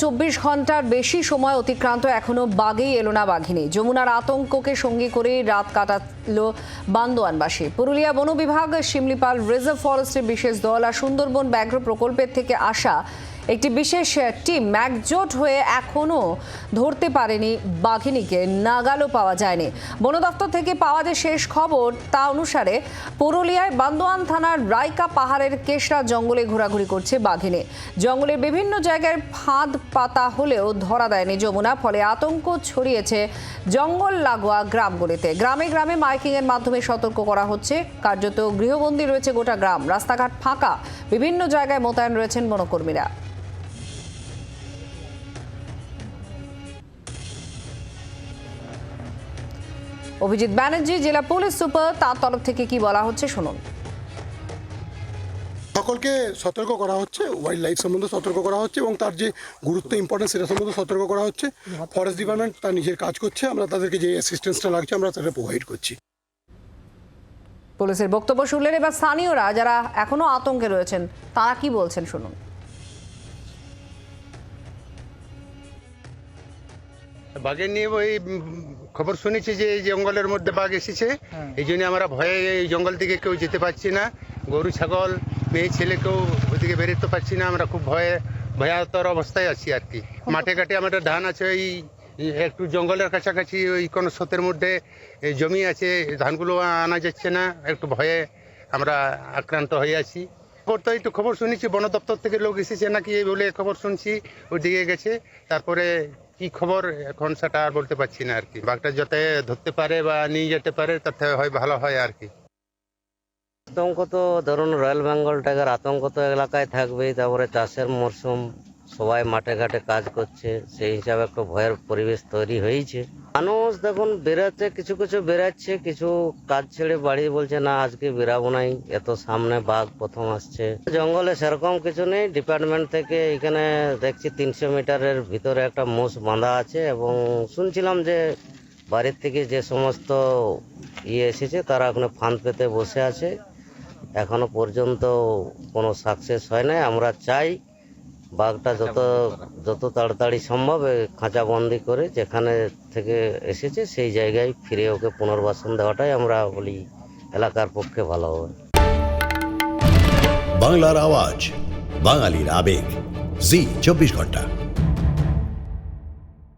24 ঘন্টার বেশি সময় অতিক্রান্ত এখনো বাগেই এলো না বাঘিনী। যমুনার আতঙ্ককে সঙ্গী করে রাত কাটালো বান্দোয়ানবাসী। পুরুলিয়া বন বিভাগ, শিমলিপাল রিজার্ভ ফরেস্টের বিশেষ দল আর সুন্দরবন ব্যাঘ্র প্রকল্পের থেকে আসা একটি বিশেষ টিম একজোট হয়ে এখনো ধরতে পারেনি বাঘিনীকে, নাগালও পাওয়া যায়নি। বন দপ্তর থেকে পাওয়া যে শেষ খবর তা অনুসারে পুরুলিয়ায় বান্দোয়ান থানার রাইকা পাহাড়ের কেশরা জঙ্গলে ঘোরাঘুরি করছে বাঘিনী। জঙ্গলের বিভিন্ন জায়গায় ফাঁদ পাতা হলেও ধরা দেয়নি যমুনা, ফলে আতঙ্ক ছড়িয়েছে জঙ্গল লাগোয়া গ্রামগুলিতে। গ্রামে গ্রামে মাইকিংয়ের মাধ্যমে সতর্ক করা হচ্ছে। কার্যত গৃহবন্দী রয়েছে গোটা গ্রাম, রাস্তাঘাট ফাঁকা, বিভিন্ন জায়গায় মোতায়েন রয়েছেন বনকর্মীরা। অভিজিৎ ব্যানার্জি, জেলা পুলিশ সুপার, তার তরফ থেকে কি বলা হচ্ছে শুনুন। সকলকে সতর্ক করা হচ্ছে, ওয়াইল্ড লাইফ সম্বন্ধে সতর্ক করা হচ্ছে এবং তার যে গুরুত্ব ইম্পর্টেন্স সেটা সম্বন্ধে সতর্ক করা হচ্ছে। ফরেস্ট ডিপার্টমেন্ট তার নিজের কাজ করছে, আমরা তাদেরকে যে অ্যাসিস্ট্যান্সটা লাগছে আমরা তাদের প্রোভাইড করছি। পুলিশের বক্তব্য শুনলেন। এবার স্থানীয়রা যারা এখনো আতঙ্কে রয়েছেন তারা কি বলছেন শুনুন। বাঘের নিয়ে ওই খবর শুনেছি যে এই জঙ্গলের মধ্যে বাঘ এসেছে, এই জন্য আমরা ভয়ে এই জঙ্গল দিকে কেউ যেতে পারছি না। গরু ছাগল মেয়ে ছেলে কেউ ওইদিকে বেরোতে পারছি না। আমরা খুব ভয়াতর অবস্থায় আছি আর কি। মাঠে ঘাটে আমাদের ধান আছে, ওই একটু জঙ্গলের কাছাকাছি ওই কোনো স্রোতের মধ্যে জমি আছে, ধানগুলো আনা যাচ্ছে না। একটু ভয়ে আমরা আক্রান্ত হয়ে আছি। তো একটু খবর শুনেছি বন দপ্তর থেকে লোক এসেছে নাকি এই বলে খবর শুনছি, ওইদিকে গেছে। তারপরে কি খবর এখন সেটা আর বলতে পারছি না আর কি। বাঘটা যাতে ধরতে পারে বা নিয়ে যেতে পারে তাতে হয় ভালো হয় আর কি। আতঙ্ক তো ধরুন রয়্যাল বেঙ্গল টাইগার আতঙ্ক তো এলাকায় থাকবেই। তারপরে চাষের মরশুম, সবাই মাঠে ঘাটে কাজ করছে, সেই হিসাবে একটা ভয়ের পরিবেশ তৈরি হয়েছে। মানুষ দেখুন বেরাচ্ছে, কিছু কিছু বেরাচ্ছে, কিছু কাজ ছেড়ে বাড়ি বলছে না আজকে বেরাবো নাই, এত সামনে বাঘ প্রথম আসছে। জঙ্গলে সেরকম কিছু নেই। ডিপার্টমেন্ট থেকে এখানে দেখছি 300 মিটারের ভিতরে একটা মোষ বাঁধা আছে এবং শুনছিলাম যে বাড়ির থেকে যে সমস্ত এসেছে তারা ওখানে ফাঁদ পেতে বসে আছে। এখনো পর্যন্ত কোনো সাকসেস হয় নাই। আমরা চাই বাঘটা যত তাড়াতাড়ি সম্ভব খাঁচাবন্দি করে যেখানে থেকে এসেছে সেই জায়গায় ফিরে ওকে পুনর্বাসন দেওয়াটাই আমরা বলি এলাকার পক্ষে ভালো হবে। বাংলার আওয়াজ, বাঙালির আবেগ, জি 24 ঘন্টা।